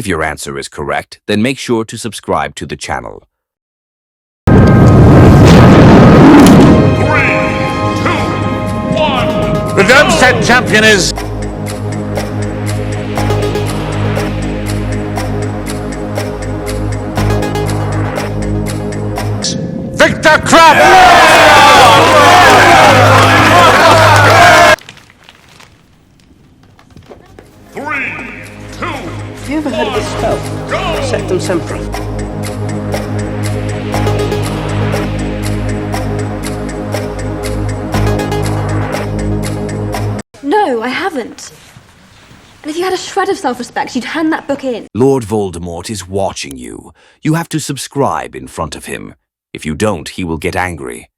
If your answer is correct, then make sure to subscribe to the channel. 3, 2, 1. The drum set champion is... Victor Crumb! Three, two, Have you ever heard of this spell? go! Sectum Sempra. No, I haven't. And if you had a shred of self-respect, you'd hand that book in. Lord Voldemort is watching you. You have to subscribe in front of him. If you don't, he will get angry.